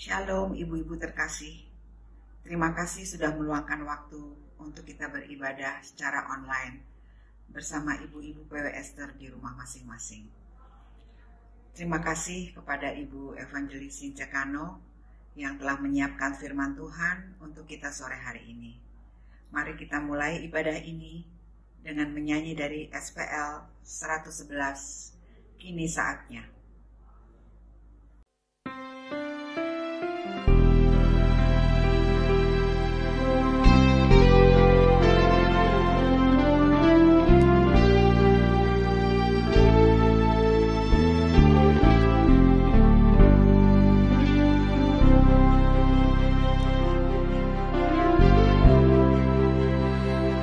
Shalom ibu-ibu terkasih. Terima kasih sudah meluangkan waktu untuk kita beribadah secara online bersama ibu-ibu PW Esther di rumah masing-masing. Terima kasih kepada Ibu Evangelis Cekano yang telah menyiapkan firman Tuhan untuk kita sore hari ini. Mari kita mulai ibadah ini dengan menyanyi dari SPL 111, Kini Saatnya.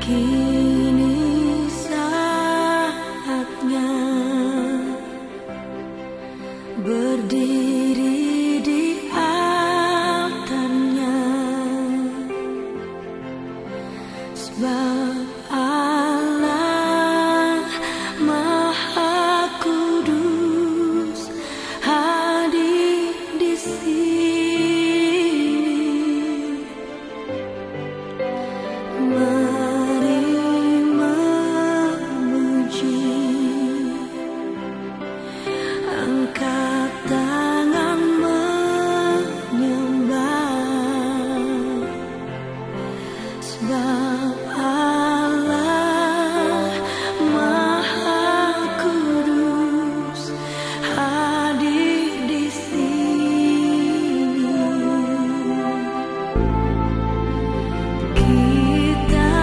Kini saatnya berdiri di altarnya, sebab Allah Maha Kudus hadir di sini. Angkat tangan menyembah, sebab Allah Maha Kudus hadir di sini. Kita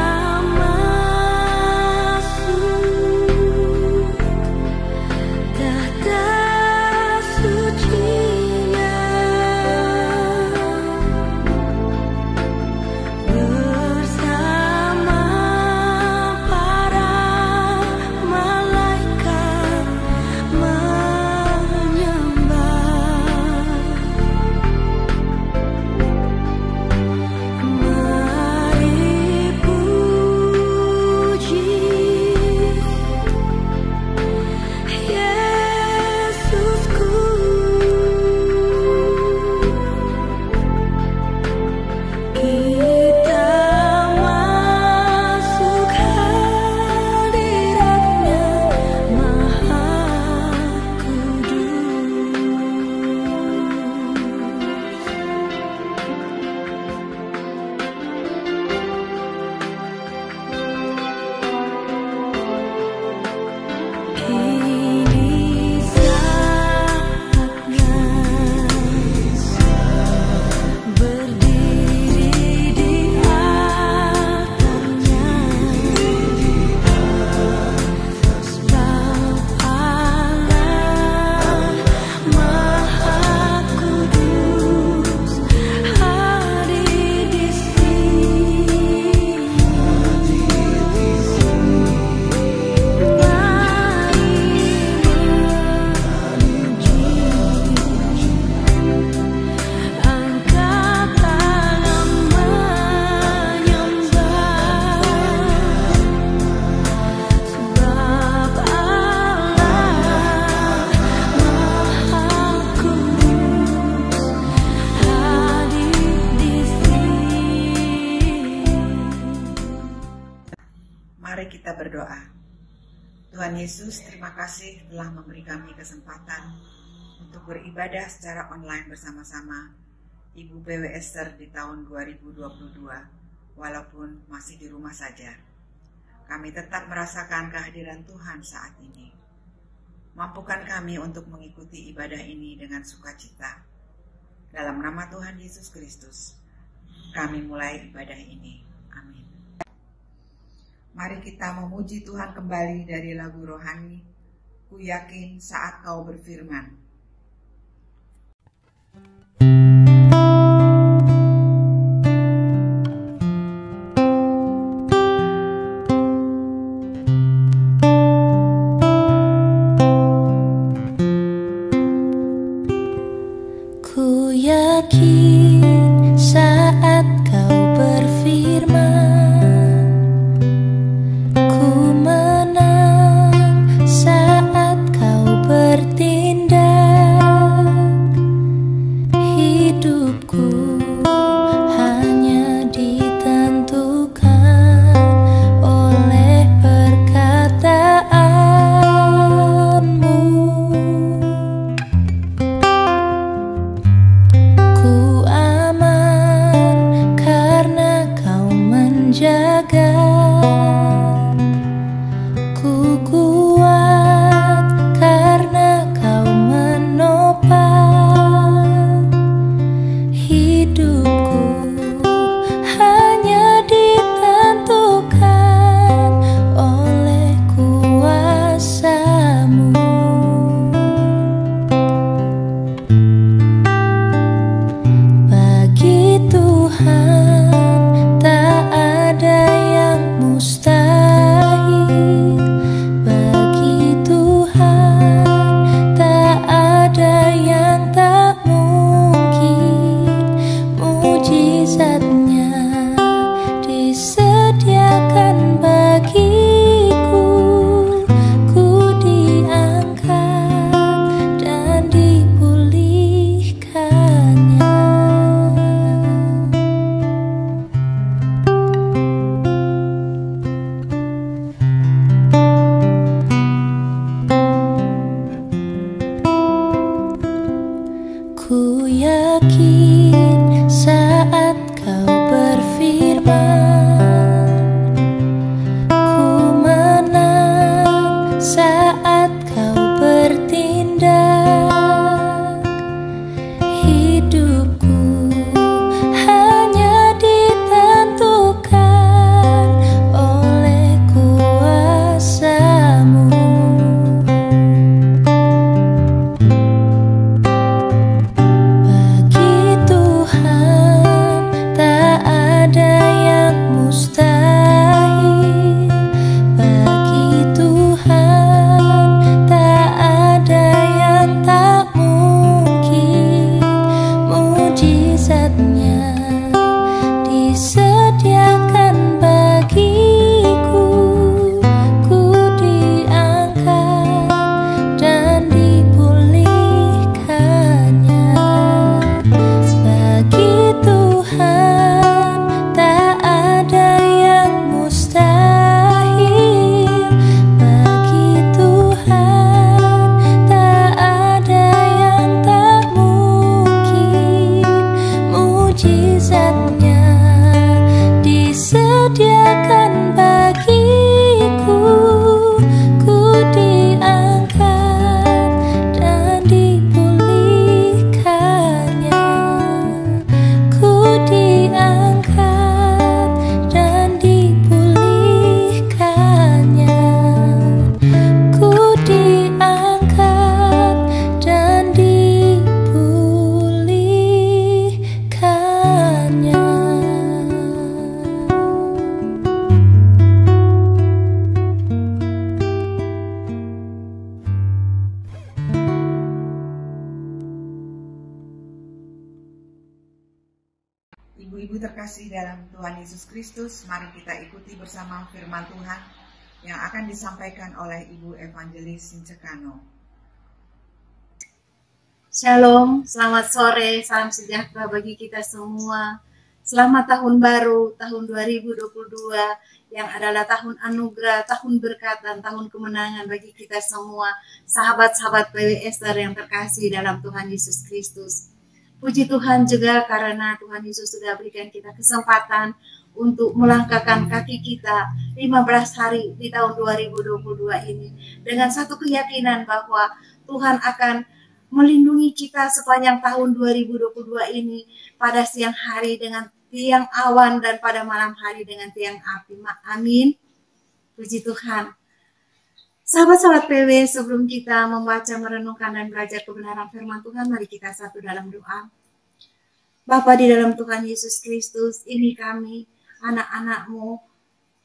masuk tahta sucinya bersama para malaikat menyembah. Mari puji Yesusku. Kita masuk hadiratnya Maha Kudus. Kini saatnya berdiri di altarnya, sebab Allah Maha Kudus hadir di sini. Angkat tangan menyembah, sebab Allah Maha Kudus hadir di sini. Mari kita berdoa. Tuhan Yesus, terima kasih telah memberi kami kesempatan untuk beribadah secara online bersama-sama Ibu PW Esther di tahun 2022, walaupun masih di rumah saja. Kami tetap merasakan kehadiran Tuhan saat ini. Mampukan kami untuk mengikuti ibadah ini dengan sukacita. Dalam nama Tuhan Yesus Kristus, kami mulai ibadah ini. Amin. Mari kita memuji Tuhan kembali dari lagu rohani, Ku Yakin Saat Kau Berfirman. Ku yakin saat Kau berfirman, ku menang saat Kau bertindak. hidupku hanya ditentukan oleh perkataanmu. Ku aman karena kau menjaga. Ku kuat karena kau menopang hidupku, hanya ditentukan oleh kuasa-Mu. Bagi Tuhan tak ada yang mustahil. Bagi Tuhan tak ada yang tak mungkin. Mujizatnya disediakan bagiku. Ku diangkat dan dipulihkannya. Ku yakin saat kau berfirman, ku menang saat kau bertindak. Hidupku hanya ditentukan oleh kuasa-Mu. Bagi Tuhan tak ada yang mustahil. Bagi Tuhan tak ada yang tak mungkin. Mujizatnya disediakan bagiku. Ku diangkat dan dipulihkannya. Bagi Tuhan tak ada yang mustahil. Bagi Tuhan tak ada yang tak mungkin. Mujizatnya disediakan bagiku. Ku diangkat dan dipulihkannya. Ku diangkat dan dipulihkannya. Ku diangkat dan dipulihkannya. Ibu-ibu terkasih dalam Tuhan Yesus Kristus, mari kita ikuti bersama firman Tuhan yang akan disampaikan oleh Ibu Evangelis Sincekano. Shalom, selamat sore, salam sejahtera bagi kita semua. Selamat tahun baru, tahun 2022 yang adalah tahun anugerah, tahun berkat dan tahun kemenangan bagi kita semua. Sahabat-sahabat PW Esther yang terkasih dalam Tuhan Yesus Kristus. Puji Tuhan juga karena Tuhan Yesus sudah berikan kita kesempatan untuk melangkahkan kaki kita 15 hari di tahun 2022 ini. Dengan satu keyakinan bahwa Tuhan akan melindungi kita sepanjang tahun 2022 ini, pada siang hari dengan tiang awan dan pada malam hari dengan tiang api. Amin. Puji Tuhan. Sahabat-sahabat PW, sebelum kita membaca, merenungkan dan belajar kebenaran firman Tuhan, mari kita satu dalam doa. Bapa di dalam Tuhan Yesus Kristus, ini kami, anak-anak-Mu,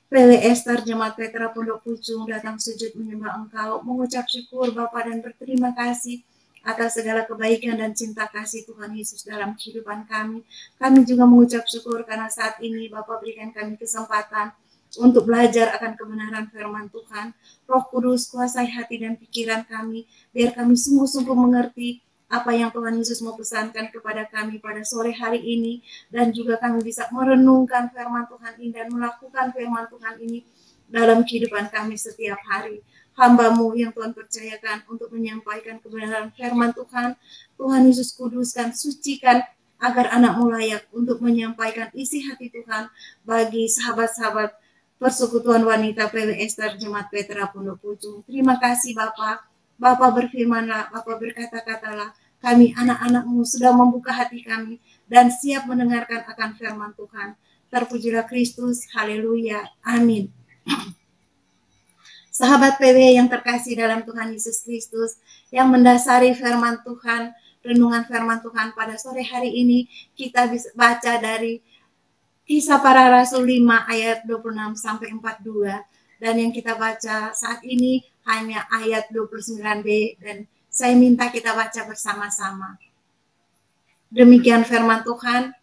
PW Esther Jemaat Petra Pondok Pucung, datang sujud menyembah Engkau, mengucap syukur Bapa dan berterima kasih atas segala kebaikan dan cinta kasih Tuhan Yesus dalam kehidupan kami. Kami juga mengucap syukur karena saat ini Bapa berikan kami kesempatan untuk belajar akan kebenaran firman Tuhan. Roh Kudus kuasai hati dan pikiran kami, biar kami sungguh-sungguh mengerti apa yang Tuhan Yesus mau pesankan kepada kami pada sore hari ini, dan juga kami bisa merenungkan firman Tuhan ini dan melakukan firman Tuhan ini dalam kehidupan kami setiap hari. Hamba-Mu yang Tuhan percayakan untuk menyampaikan kebenaran firman Tuhan, Tuhan Yesus kuduskan, sucikan, agar anak-Mu layak untuk menyampaikan isi hati Tuhan bagi sahabat-sahabat Persekutuan Wanita PW Ester Jemaat Petra Pondok Pucung. Terima kasih Bapak. Bapak berfirmanlah, Bapak berkata-katalah, kami anak-anak-Mu sudah membuka hati kami dan siap mendengarkan akan firman Tuhan. Terpujilah Kristus, haleluya, amin. Sahabat PW yang terkasih dalam Tuhan Yesus Kristus, yang mendasari firman Tuhan, renungan firman Tuhan pada sore hari ini, kita bisa baca dari Kisah Para Rasul 5 ayat 26 sampai 42. Dan yang kita baca saat ini hanya ayat 29b, dan saya minta kita baca bersama-sama. Demikian firman Tuhan,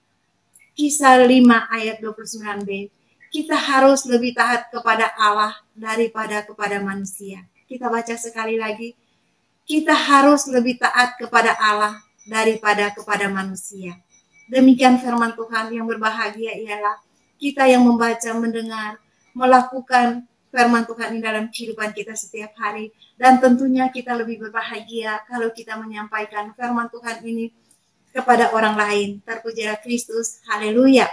Kisah 5 ayat 29b. Kita harus lebih taat kepada Allah daripada kepada manusia. Kita baca sekali lagi. Kita harus lebih taat kepada Allah daripada kepada manusia. Demikian firman Tuhan. Yang berbahagia ialah kita yang membaca, mendengar, melakukan firman Tuhan ini dalam kehidupan kita setiap hari. Dan tentunya kita lebih berbahagia kalau kita menyampaikan firman Tuhan ini kepada orang lain. Terpujilah Kristus, haleluya.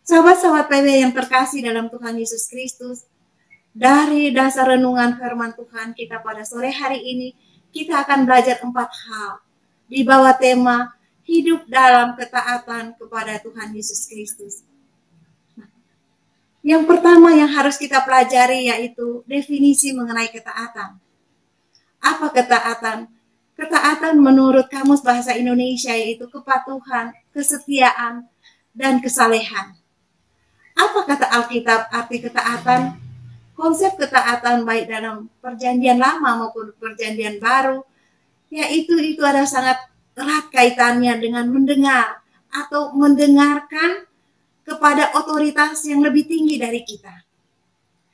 Sahabat-sahabat PW yang terkasih dalam Tuhan Yesus Kristus, dari dasar renungan firman Tuhan kita pada sore hari ini, kita akan belajar 4 hal di bawah tema hidup dalam ketaatan kepada Tuhan Yesus Kristus. Yang pertama yang harus kita pelajari yaitu definisi mengenai ketaatan. Apa ketaatan? Ketaatan menurut Kamus Bahasa Indonesia yaitu kepatuhan, kesetiaan, dan kesalehan. Apa kata Alkitab arti ketaatan? Konsep ketaatan baik dalam Perjanjian Lama maupun Perjanjian Baru, yaitu itu ada sangat erat kaitannya dengan mendengar atau mendengarkan kepada otoritas yang lebih tinggi dari kita.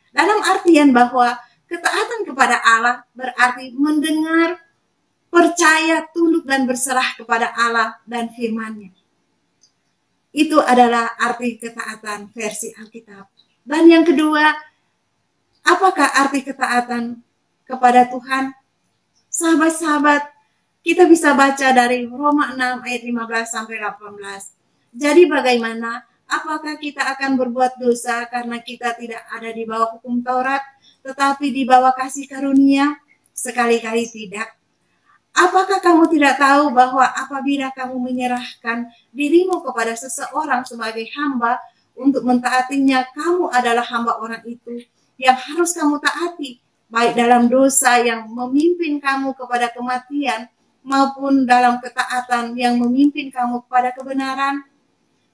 Dalam artian bahwa ketaatan kepada Allah berarti mendengar, percaya, tunduk dan berserah kepada Allah dan firman-Nya. Itu adalah arti ketaatan versi Alkitab. Dan yang kedua, apakah arti ketaatan kepada Tuhan? Sahabat-sahabat, kita bisa baca dari Roma 6 ayat 15 sampai 18. Jadi bagaimana? Apakah kita akan berbuat dosa karena kita tidak ada di bawah hukum Taurat, tetapi di bawah kasih karunia? Sekali-kali tidak. Apakah kamu tidak tahu bahwa apabila kamu menyerahkan dirimu kepada seseorang sebagai hamba untuk mentaatinya, kamu adalah hamba orang itu yang harus kamu taati, baik dalam dosa yang memimpin kamu kepada kematian, maupun dalam ketaatan yang memimpin kamu kepada kebenaran?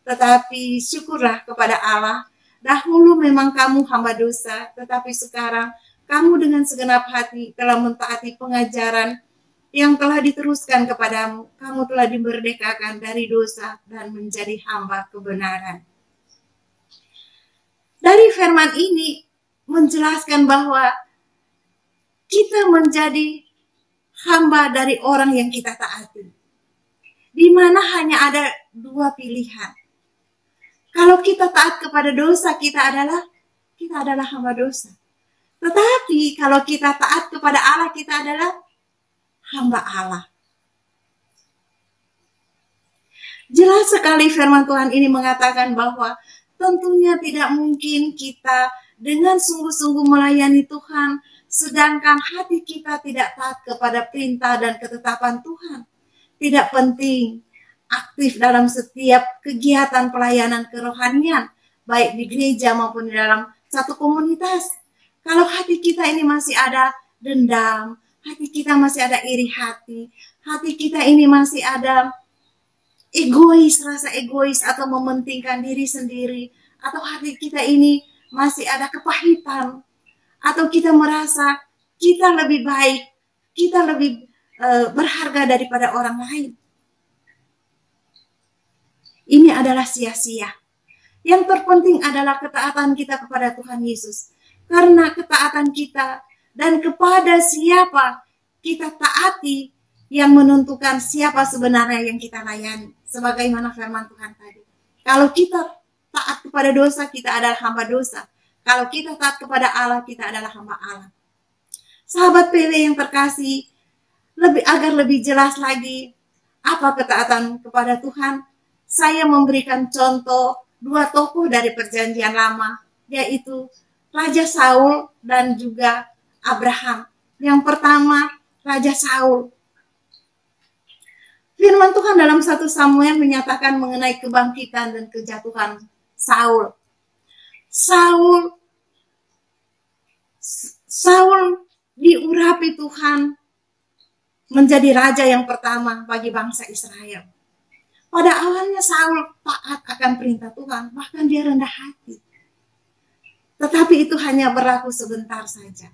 Tetapi syukurlah kepada Allah, dahulu memang kamu hamba dosa, tetapi sekarang kamu dengan segenap hati telah mentaati pengajaran yang telah diteruskan kepadamu. Kamu telah dimerdekakan dari dosa dan menjadi hamba kebenaran. Dari firman ini menjelaskan bahwa kita menjadi hamba dari orang yang kita taati, di mana hanya ada 2 pilihan. Kalau kita taat kepada dosa, kita adalah hamba dosa. Tetapi kalau kita taat kepada Allah, kita adalah hamba Allah. Jelas sekali firman Tuhan ini mengatakan bahwa tentunya tidak mungkin kita dengan sungguh-sungguh melayani Tuhan, sedangkan hati kita tidak taat kepada perintah dan ketetapan Tuhan. Tidak penting aktif dalam setiap kegiatan pelayanan kerohanian, baik di gereja maupun di dalam satu komunitas. Kalau hati kita ini masih ada dendam, hati kita masih ada iri hati kita ini masih ada rasa egois atau mementingkan diri sendiri, atau hati kita ini masih ada kepahitan, atau kita merasa kita lebih baik, kita lebih berharga daripada orang lain, ini adalah sia-sia. Yang terpenting adalah ketaatan kita kepada Tuhan Yesus. Karena ketaatan kita dan kepada siapa kita taati yang menentukan siapa sebenarnya yang kita layani. Sebagaimana firman Tuhan tadi. Kalau kita taat kepada dosa, kita adalah hamba dosa. Kalau kita taat kepada Allah, kita adalah hamba Allah. Sahabat PW yang terkasih, agar lebih jelas lagi apa ketaatan kepada Tuhan, saya memberikan contoh dua tokoh dari Perjanjian Lama, yaitu Raja Saul dan juga Abraham. Yang pertama, Raja Saul. Firman Tuhan dalam 1 Samuel menyatakan mengenai kebangkitan dan kejatuhan Saul. Saul diurapi Tuhan menjadi raja yang pertama bagi bangsa Israel. Pada awalnya Saul taat akan perintah Tuhan, bahkan dia rendah hati. Tetapi itu hanya berlaku sebentar saja.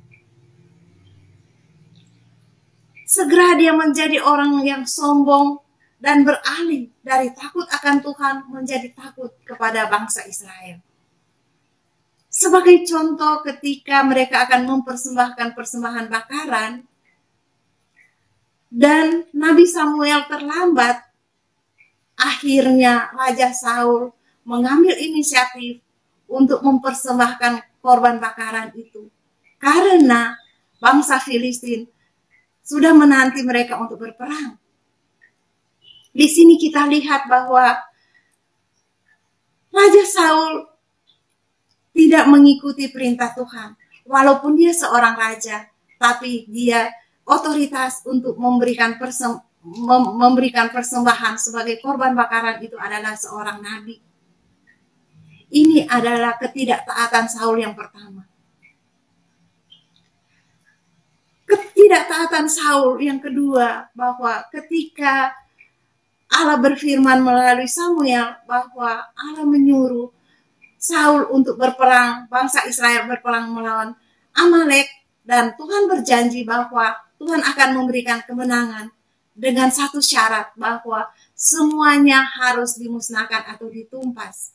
Segera dia menjadi orang yang sombong dan beralih dari takut akan Tuhan menjadi takut kepada bangsa Israel. Sebagai contoh, ketika mereka akan mempersembahkan persembahan bakaran dan Nabi Samuel terlambat, akhirnya Raja Saul mengambil inisiatif untuk mempersembahkan korban bakaran itu. Karena bangsa Filistin sudah menanti mereka untuk berperang. Di sini kita lihat bahwa Raja Saul tidak mengikuti perintah Tuhan. Walaupun dia seorang raja, tapi dia otoritas untuk memberikan persembahan sebagai korban bakaran itu adalah seorang nabi. Ini adalah ketidaktaatan Saul yang pertama. Ketidaktaatan Saul yang kedua, bahwa ketika Allah berfirman melalui Samuel bahwa Allah menyuruh Saul untuk berperang, bangsa Israel berperang melawan Amalek, dan Tuhan berjanji bahwa Tuhan akan memberikan kemenangan dengan satu syarat, bahwa semuanya harus dimusnahkan atau ditumpas.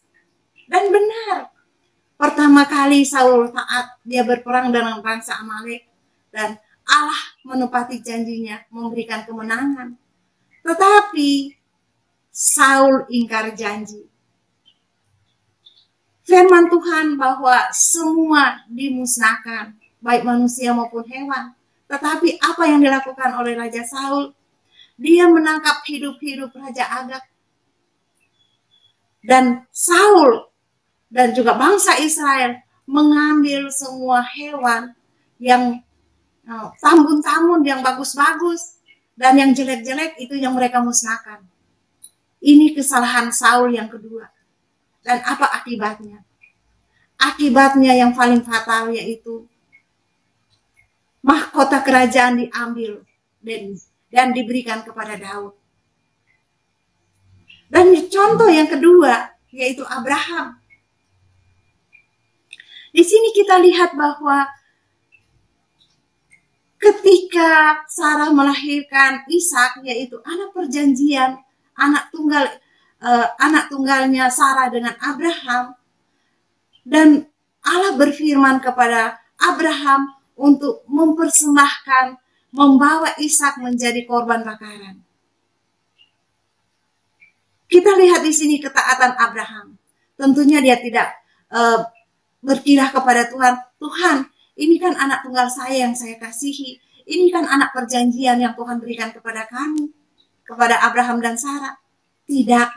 Dan benar, pertama kali Saul taat, dia berperang dengan bangsa Amalek, dan Allah menepati janjinya memberikan kemenangan. Tetapi Saul ingkar janji. Firman Tuhan bahwa semua dimusnahkan, baik manusia maupun hewan. Tetapi apa yang dilakukan oleh Raja Saul? Dia menangkap hidup-hidup Raja Agag. Dan Saul dan juga bangsa Israel mengambil semua hewan yang tambun-tambun, yang bagus-bagus, dan yang jelek-jelek itu yang mereka musnahkan. Ini kesalahan Saul yang kedua. Dan apa akibatnya? Akibatnya yang paling fatal yaitu mahkota kerajaan diambil dan diberikan kepada Daud. Dan contoh yang kedua yaitu Abraham. Di sini kita lihat bahwa ketika Sarah melahirkan Ishak, yaitu anak perjanjian, anak tunggalnya Sarah dengan Abraham, dan Allah berfirman kepada Abraham untuk mempersembahkan, membawa Ishak menjadi korban bakaran. Kita lihat di sini ketaatan Abraham. Tentunya dia tidak berkilah kepada Tuhan. Tuhan, ini kan anak tunggal saya yang saya kasihi. Ini kan anak perjanjian yang Tuhan berikan kepada kami, kepada Abraham dan Sarah. Tidak.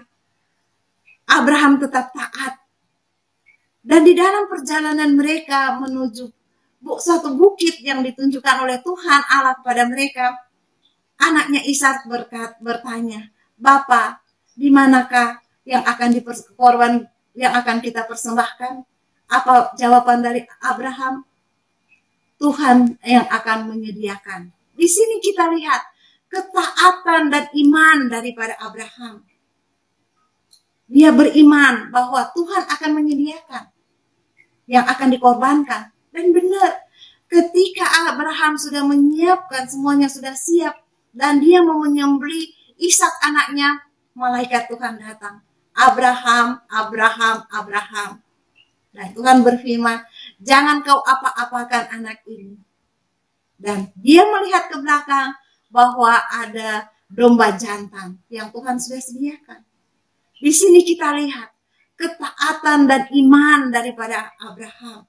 Abraham tetap taat. Dan di dalam perjalanan mereka menuju suatu bukit yang ditunjukkan oleh Tuhan Allah kepada mereka, anaknya Ishak bertanya, "Bapa, di manakah yang akan korban yang akan kita persembahkan?" Apa jawaban dari Abraham? Tuhan yang akan menyediakan. Di sini kita lihat ketaatan dan iman daripada Abraham. Dia beriman bahwa Tuhan akan menyediakan yang akan dikorbankan. Dan benar, ketika Abraham sudah menyiapkan, semuanya sudah siap, dan dia mau menyembelih Ishak anaknya, malaikat Tuhan datang. Abraham, Abraham, Abraham. Dan Tuhan berfirman, jangan kau apa-apakan anak ini. Dan dia melihat ke belakang bahwa ada domba jantan yang Tuhan sudah sediakan. Di sini kita lihat ketaatan dan iman daripada Abraham.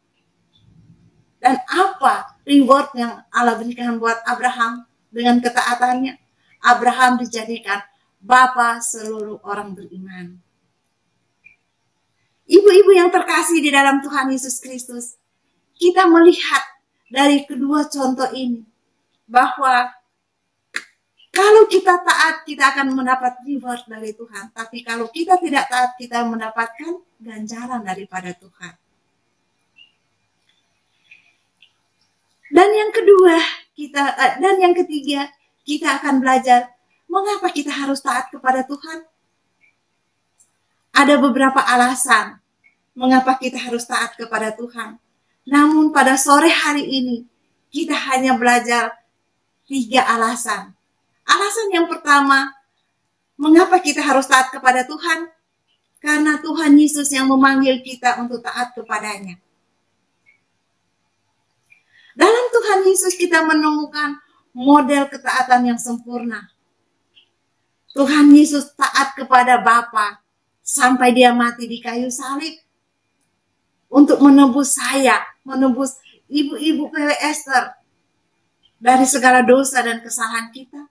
Dan apa reward yang Allah berikan buat Abraham dengan ketaatannya? Abraham dijadikan bapa seluruh orang beriman. Ibu-ibu yang terkasih di dalam Tuhan Yesus Kristus, kita melihat dari kedua contoh ini bahwa kalau kita taat, kita akan mendapat reward dari Tuhan. Tapi kalau kita tidak taat, kita mendapatkan ganjaran daripada Tuhan. Dan yang ketiga, kita akan belajar mengapa kita harus taat kepada Tuhan. Ada beberapa alasan mengapa kita harus taat kepada Tuhan. Namun pada sore hari ini, kita hanya belajar 3 alasan. Alasan yang pertama, mengapa kita harus taat kepada Tuhan? Karena Tuhan Yesus yang memanggil kita untuk taat kepadanya. Dalam Tuhan Yesus kita menemukan model ketaatan yang sempurna. Tuhan Yesus taat kepada Bapa sampai dia mati di kayu salib. Untuk menebus saya, menebus ibu-ibu PW Esther dari segala dosa dan kesalahan kita.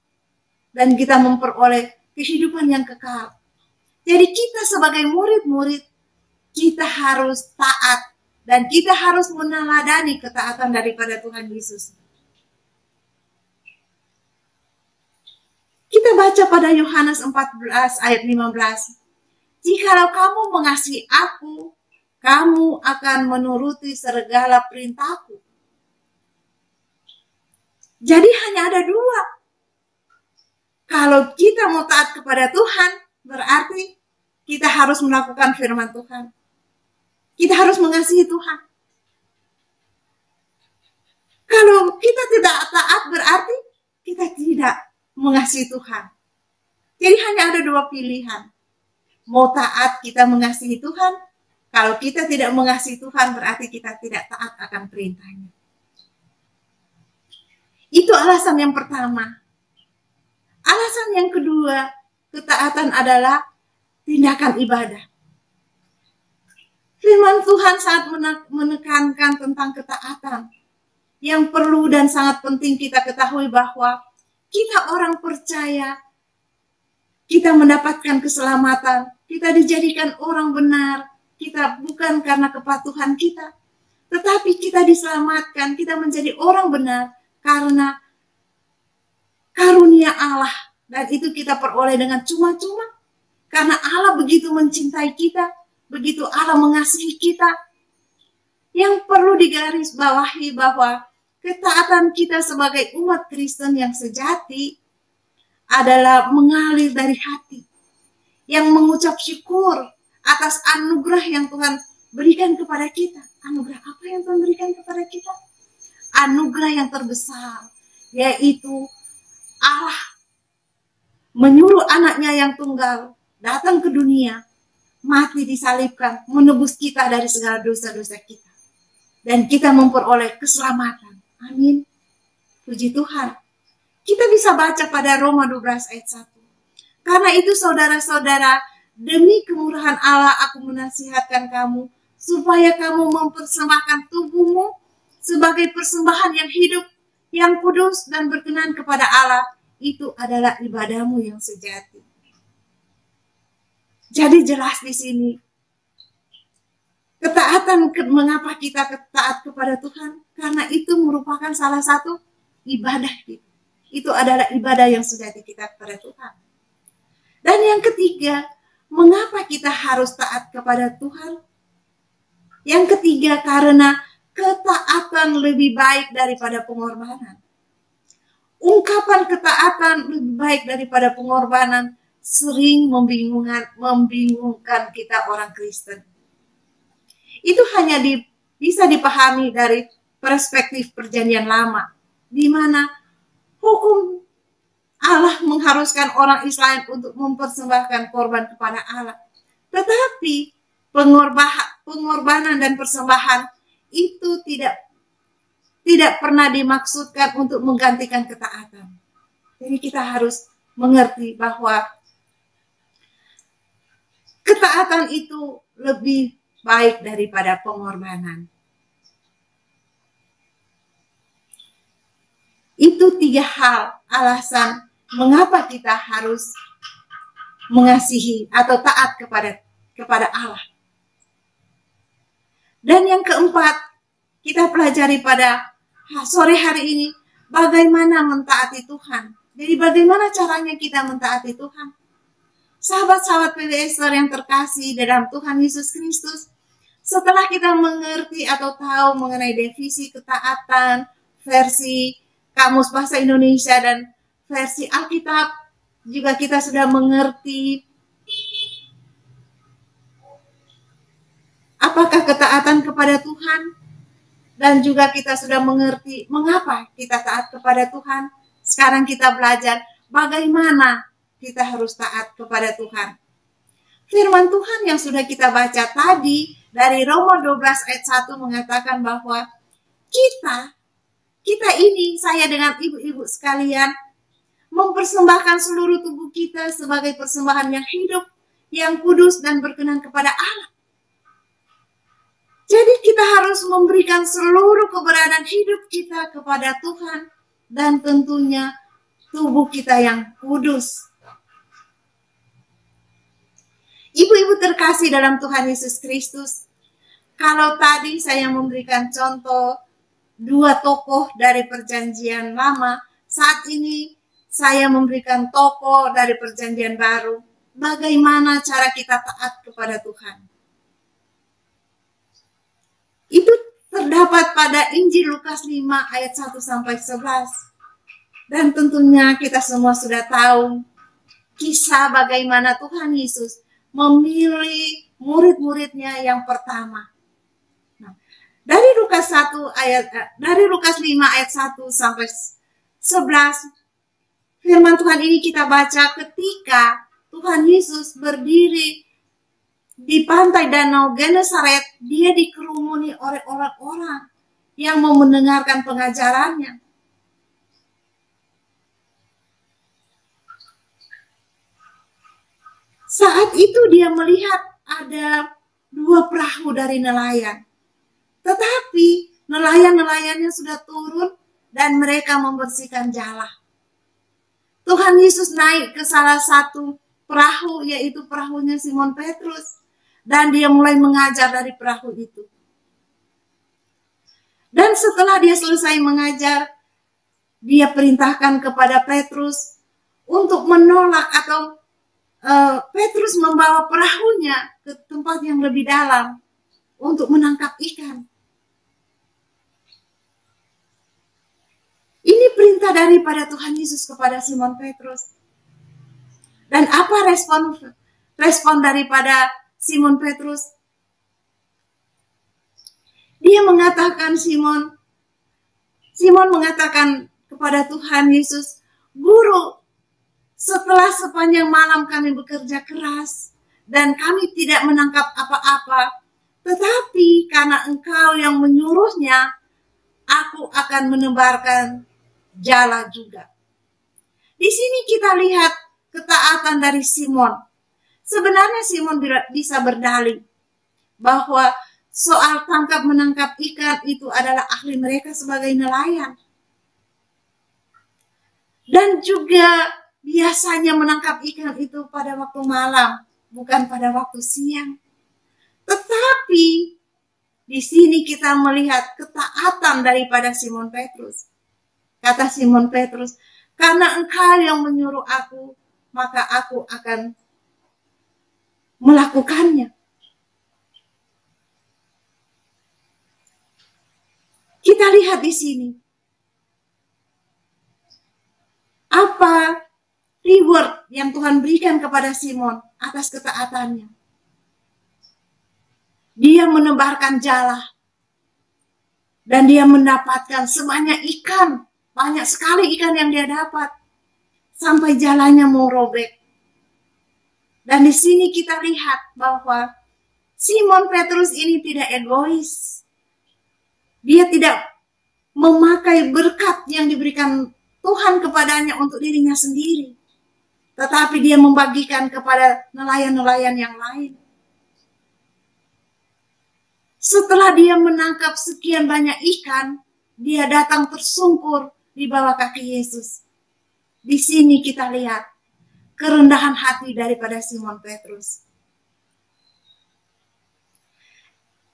Dan kita memperoleh kehidupan yang kekal. Jadi kita sebagai murid-murid, kita harus taat. Dan kita harus meneladani ketaatan daripada Tuhan Yesus. Kita baca pada Yohanes 14 ayat 15. Jikalau kamu mengasihi aku, kamu akan menuruti segala perintahku. Jadi hanya ada 2. Kalau kita mau taat kepada Tuhan, berarti kita harus melakukan firman Tuhan. Kita harus mengasihi Tuhan. Kalau kita tidak taat, berarti kita tidak mengasihi Tuhan. Jadi hanya ada 2 pilihan. Mau taat, kita mengasihi Tuhan. Kalau kita tidak mengasihi Tuhan, berarti kita tidak taat akan perintahnya. Itu alasan yang pertama. Alasan yang kedua, ketaatan adalah tindakan ibadah. Firman Tuhan sangat menekankan tentang ketaatan. Yang perlu dan sangat penting kita ketahui bahwa kita orang percaya, kita mendapatkan keselamatan, kita dijadikan orang benar, kita bukan karena kepatuhan kita, tetapi kita diselamatkan, kita menjadi orang benar karena karunia Allah, dan itu kita peroleh dengan cuma-cuma karena Allah begitu mencintai kita, begitu Allah mengasihi kita. Yang perlu digarisbawahi bahwa ketaatan kita sebagai umat Kristen yang sejati adalah mengalir dari hati, yang mengucap syukur atas anugerah yang Tuhan berikan kepada kita. Anugerah apa yang Tuhan berikan kepada kita? Anugerah yang terbesar, yaitu Allah menyuruh anaknya yang tunggal datang ke dunia, mati disalibkan, menebus kita dari segala dosa-dosa kita. Dan kita memperoleh keselamatan. Amin. Puji Tuhan. Kita bisa baca pada Roma 12 ayat 1. Karena itu saudara-saudara, demi kemurahan Allah aku menasihatkan kamu, supaya kamu mempersembahkan tubuhmu sebagai persembahan yang hidup, yang kudus dan berkenan kepada Allah. Itu adalah ibadahmu yang sejati. Jadi jelas di sini, ketaatan, mengapa kita taat kepada Tuhan? Karena itu merupakan salah satu ibadah kita. Itu adalah ibadah yang sejati kita kepada Tuhan. Dan yang ketiga, mengapa kita harus taat kepada Tuhan? Yang ketiga, karena ketaatan lebih baik daripada pengorbanan. Ungkapan ketaatan lebih baik daripada pengorbanan sering membingungkan kita orang Kristen. Itu hanya bisa dipahami dari perspektif perjanjian lama, di mana hukum Allah mengharuskan orang Israel untuk mempersembahkan korban kepada Allah. Tetapi pengorbanan dan persembahan itu tidak tidak pernah dimaksudkan untuk menggantikan ketaatan. Jadi kita harus mengerti bahwa ketaatan itu lebih baik daripada pengorbanan. Itu 3 hal alasan mengapa kita harus mengasihi atau taat kepada Allah. Dan yang keempat, kita pelajari pada sore hari ini bagaimana mentaati Tuhan. Jadi bagaimana caranya kita mentaati Tuhan? Sahabat-sahabat PWSer yang terkasih dalam Tuhan Yesus Kristus, setelah kita mengerti atau tahu mengenai definisi ketaatan, versi Kamus Bahasa Indonesia dan versi Alkitab, juga kita sudah mengerti apakah ketaatan kepada Tuhan, dan juga kita sudah mengerti mengapa kita taat kepada Tuhan. Sekarang kita belajar bagaimana kita harus taat kepada Tuhan. Firman Tuhan yang sudah kita baca tadi dari Roma 12 ayat 1 mengatakan bahwa kita ini, saya dengan ibu-ibu sekalian, mempersembahkan seluruh tubuh kita sebagai persembahan yang hidup, yang kudus dan berkenan kepada Allah. Jadi kita harus memberikan seluruh keberadaan hidup kita kepada Tuhan dan tentunya tubuh kita yang kudus. Ibu-ibu terkasih dalam Tuhan Yesus Kristus, kalau tadi saya memberikan contoh 2 tokoh dari Perjanjian Lama, saat ini saya memberikan tokoh dari Perjanjian Baru. Bagaimana cara kita taat kepada Tuhan? Itu terdapat pada Injil Lukas 5 ayat 1 sampai 11. Dan tentunya kita semua sudah tahu kisah bagaimana Tuhan Yesus memilih murid-muridnya yang pertama. Nah, dari Lukas 5 ayat 1 sampai 11, firman Tuhan ini kita baca ketika Tuhan Yesus berdiri di pantai Danau Genesaret, dia dikerumuni oleh orang-orang yang mau mendengarkan pengajarannya. Saat itu dia melihat ada 2 perahu dari nelayan. Tetapi nelayan-nelayannya sudah turun dan mereka membersihkan jala. Tuhan Yesus naik ke salah satu perahu, yaitu perahunya Simon Petrus. Dan dia mulai mengajar dari perahu itu. Dan setelah dia selesai mengajar, dia perintahkan kepada Petrus untuk menolak atau Petrus membawa perahunya ke tempat yang lebih dalam untuk menangkap ikan. Ini perintah daripada Tuhan Yesus kepada Simon Petrus. Dan apa respon daripada Simon Petrus? Dia mengatakan, Simon mengatakan kepada Tuhan Yesus, "Guru, setelah sepanjang malam kami bekerja keras dan kami tidak menangkap apa-apa, tetapi karena Engkau yang menyuruhnya, aku akan menebarkan jala juga." Di sini kita lihat ketaatan dari Simon. Sebenarnya Simon bisa berdalih bahwa soal tangkap-menangkap ikan itu adalah ahli mereka sebagai nelayan. Dan juga biasanya menangkap ikan itu pada waktu malam, bukan pada waktu siang. Tetapi di sini kita melihat ketaatan daripada Simon Petrus. Kata Simon Petrus, "Karena Engkau yang menyuruh aku, maka aku akan melakukannya." Kita lihat di sini apa reward yang Tuhan berikan kepada Simon atas ketaatannya. Dia menebarkan jala dan dia mendapatkan sebanyak ikan, banyak sekali ikan yang dia dapat sampai jalannya mau robek. Dan di sini kita lihat bahwa Simon Petrus ini tidak egois. Dia tidak memakai berkat yang diberikan Tuhan kepadanya untuk dirinya sendiri, tetapi dia membagikan kepada nelayan-nelayan yang lain. Setelah dia menangkap sekian banyak ikan, dia datang tersungkur di bawah kaki Yesus. Di sini kita lihat kerendahan hati daripada Simon Petrus.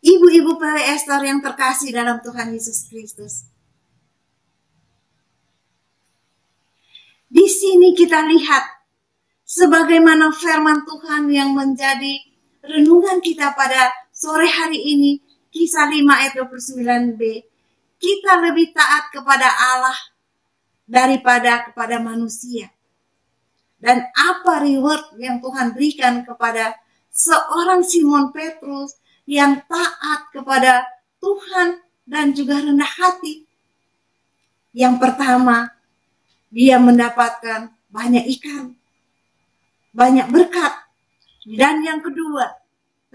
Ibu-ibu PW Esther yang terkasih dalam Tuhan Yesus Kristus. Di sini kita lihat sebagaimana firman Tuhan yang menjadi renungan kita pada sore hari ini, Kisah 5 ayat 29b. Kita lebih taat kepada Allah daripada kepada manusia. Dan apa reward yang Tuhan berikan kepada seorang Simon Petrus yang taat kepada Tuhan dan juga rendah hati? Yang pertama, dia mendapatkan banyak ikan, banyak berkat. Dan yang kedua,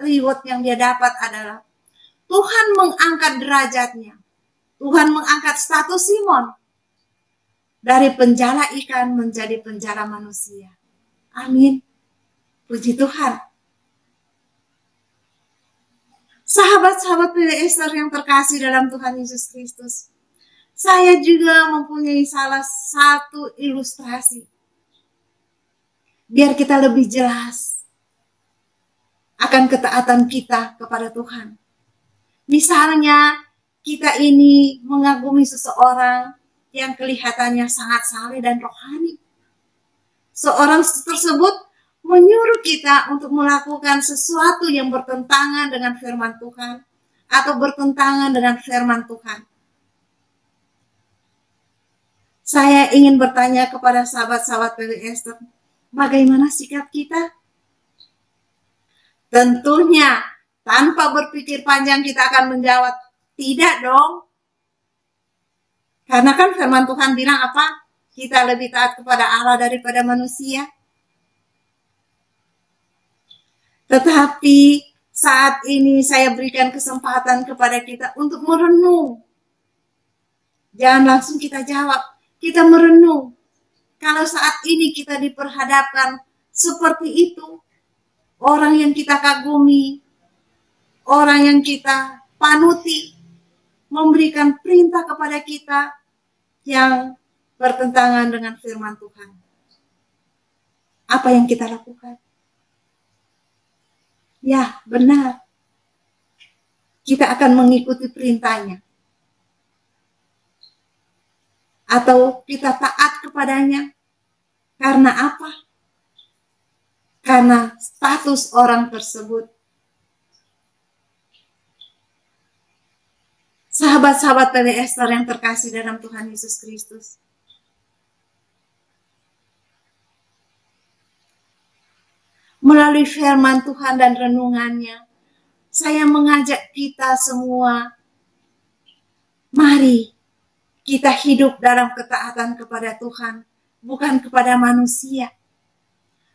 reward yang dia dapat adalah Tuhan mengangkat derajatnya. Tuhan mengangkat status Simon dari penjala ikan menjadi penjala manusia. Amin. Puji Tuhan. Sahabat-sahabat PW Esther yang terkasih dalam Tuhan Yesus Kristus, saya juga mempunyai salah satu ilustrasi biar kita lebih jelas akan ketaatan kita kepada Tuhan. Misalnya kita ini mengagumi seseorang yang kelihatannya sangat saleh dan rohani. Seorang tersebut menyuruh kita untuk melakukan sesuatu yang bertentangan dengan firman Tuhan atau bertentangan dengan firman Tuhan. Saya ingin bertanya kepada sahabat-sahabat PW Esther, bagaimana sikap kita? Tentunya tanpa berpikir panjang kita akan menjawab, tidak dong. Karena kan firman Tuhan bilang apa? Kita lebih taat kepada Allah daripada manusia. Tetapi saat ini saya berikan kesempatan kepada kita untuk merenung. Jangan langsung kita jawab. Kita merenung. Kalau saat ini kita diperhadapkan seperti itu, orang yang kita kagumi, orang yang kita panuti, memberikan perintah kepada kita yang bertentangan dengan firman Tuhan. Apa yang kita lakukan? Ya, benar. Kita akan mengikuti perintahnya. Atau kita taat kepadanya. Karena apa? Karena status orang tersebut. Sahabat-sahabat PW Esther yang terkasih dalam Tuhan Yesus Kristus. Melalui firman Tuhan dan renungannya, saya mengajak kita semua, mari kita hidup dalam ketaatan kepada Tuhan, bukan kepada manusia.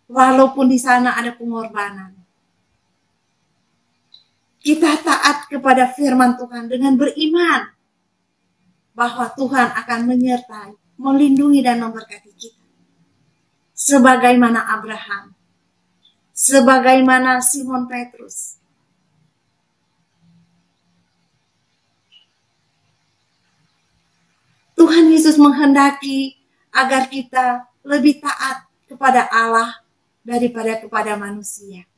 Walaupun di sana ada pengorbanan. Kita taat kepada firman Tuhan dengan beriman bahwa Tuhan akan menyertai, melindungi dan memberkati kita. Sebagaimana Abraham, sebagaimana Simon Petrus. Tuhan Yesus menghendaki agar kita lebih taat kepada Allah daripada kepada manusia.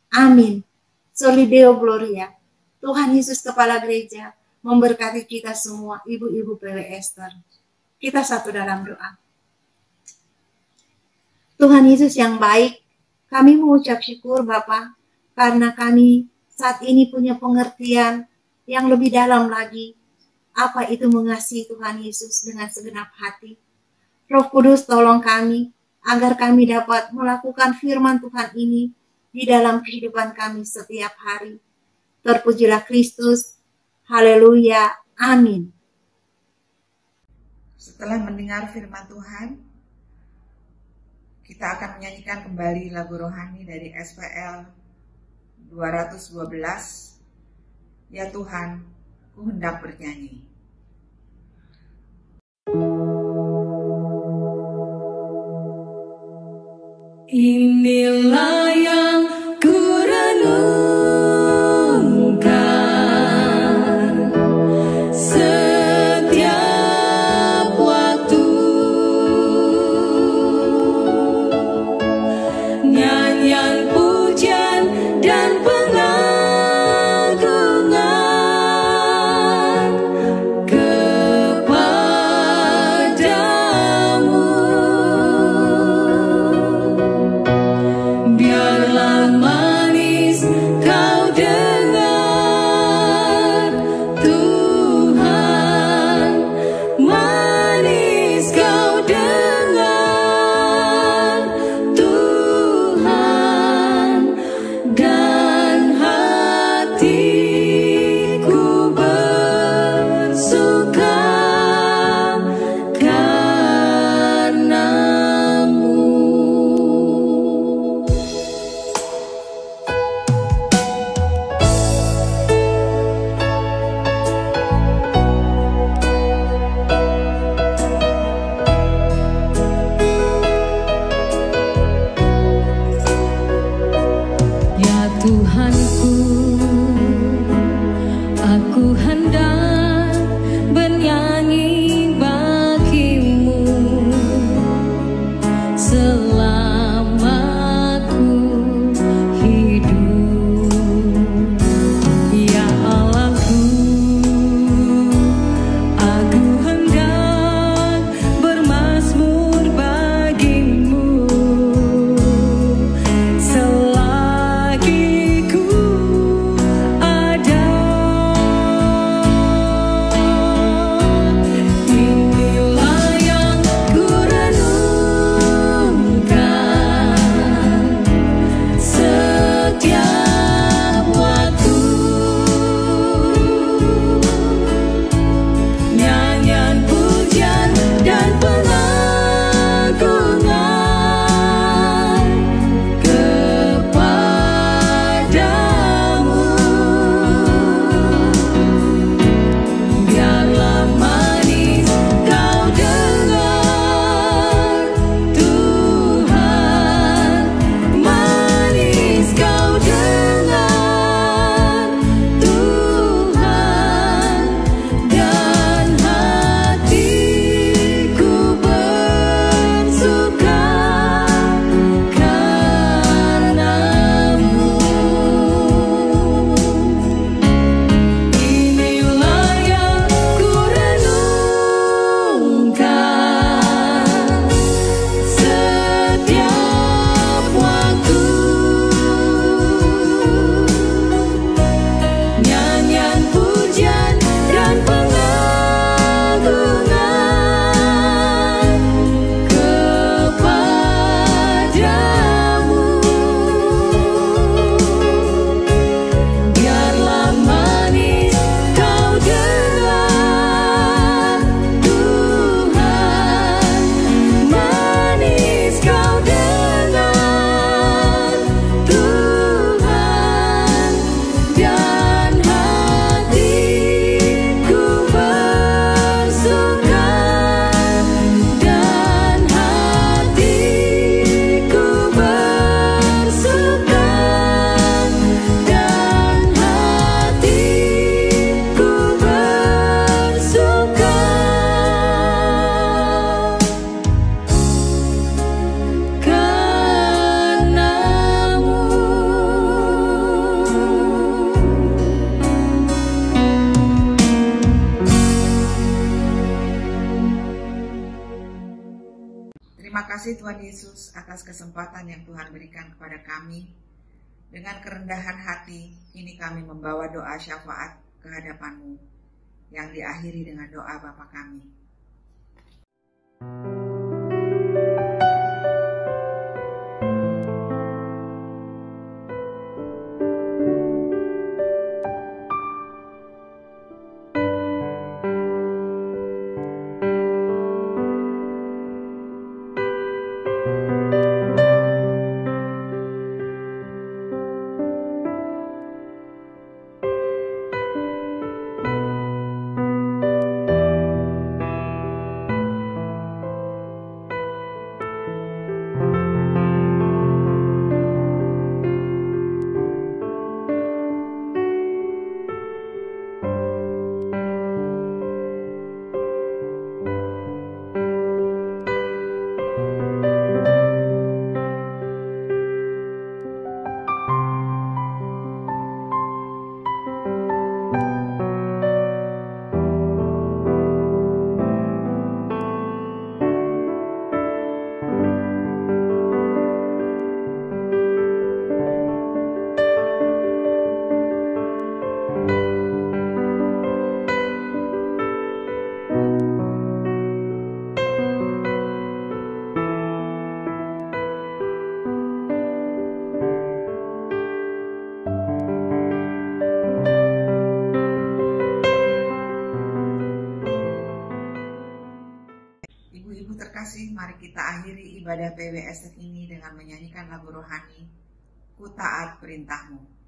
Amin. Soli Deo Gloria. Tuhan Yesus Kepala Gereja memberkati kita semua, ibu-ibu PW Esther. Kita satu dalam doa. Tuhan Yesus yang baik, kami mengucap syukur Bapa, karena kami saat ini punya pengertian yang lebih dalam lagi. Apa itu mengasihi Tuhan Yesus dengan segenap hati. Roh Kudus tolong kami, agar kami dapat melakukan firman Tuhan ini di dalam kehidupan kami setiap hari. Terpujilah Kristus. Haleluya. Amin. Setelah mendengar firman Tuhan, kita akan menyanyikan kembali lagu rohani dari SPL 212, Ya Tuhan, ku hendak bernyanyi. Inilah yang ku renungkan setiap waktu, nyanyian pujian dan pengagungan kepadamu. Biarlah manis kau dengar, Tuhan, manis kau dengar, Tuhan, dan hatiku bersuka karenamu. Ya Tuhanku, aku hendak bernyanyi bagimu selama aku hidup. Ya Allahku, aku hendak bermazmur bagimu selagi ku ada. Inilah yang ku renungkan setiap waktu, nyanyian pujian dan pengagungan kepadamu. Biarlah manis kau dengar, Tuhan, manis kau dengar, Tuhan, dan hatiku bersuka karenamu. Inilah yang ku renungkan setiap waktu, nyanyian pujian dan pengagungan kepadamu. Biarlah manis kau dengar, Tuhan, manis kau dengar, Tuhan, dan hatiku bersuka, dan hatiku bersuka, dan hatiku bersuka Terima kasih Tuhan Yesus atas kesempatan yang Tuhan berikan kepada kami. Dengan kerendahan hati, kini kami membawa doa syafaat ke hadapan-Mu yang diakhiri dengan doa Bapa kami. ibadah PWSF ini dengan menyanyikan lagu rohani Ku Taat Perintahmu.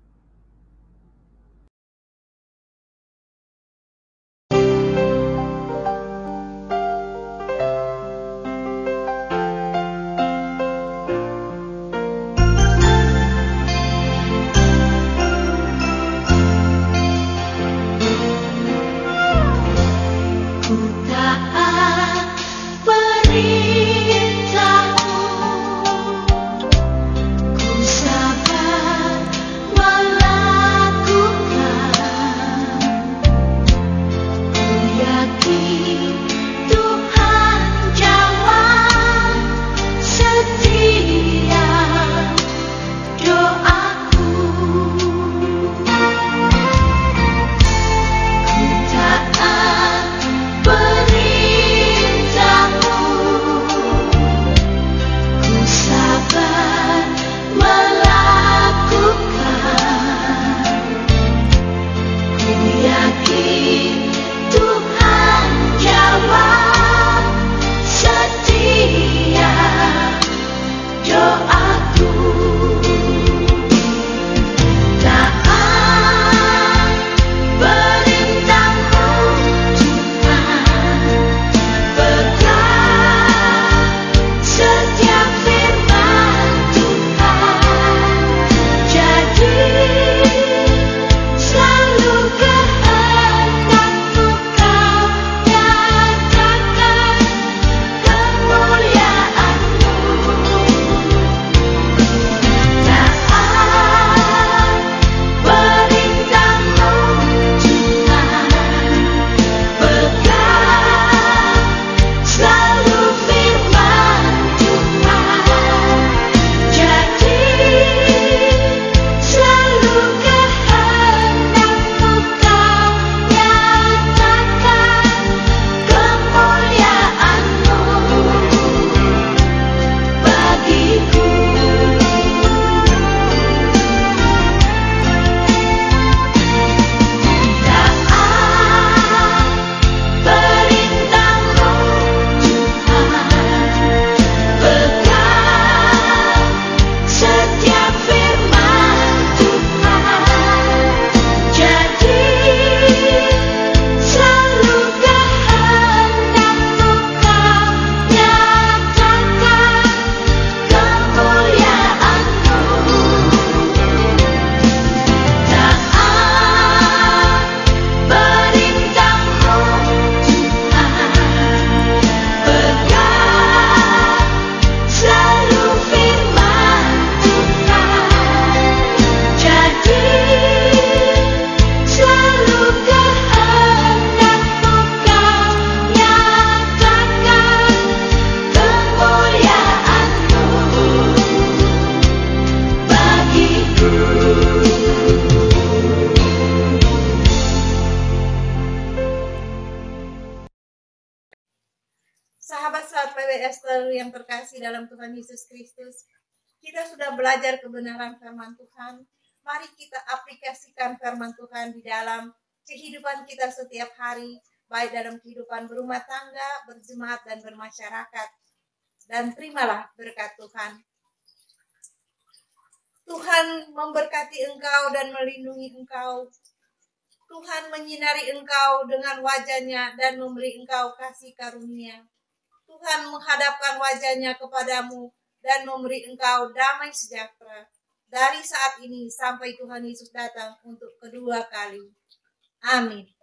Sahabat-sahabat PWS yang terkasih dalam Tuhan Yesus Kristus, kita sudah belajar kebenaran firman Tuhan. Mari kita aplikasikan firman Tuhan di dalam kehidupan kita setiap hari, baik dalam kehidupan berumah tangga, berjemaat, dan bermasyarakat. Dan terimalah berkat Tuhan. Tuhan memberkati engkau dan melindungi engkau. Tuhan menyinari engkau dengan wajah-Nya dan memberi engkau kasih karunia. Tuhan menghadapkan wajah-Nya kepadamu dan memberi engkau damai sejahtera dari saat ini sampai Tuhan Yesus datang untuk kedua kali. Amin.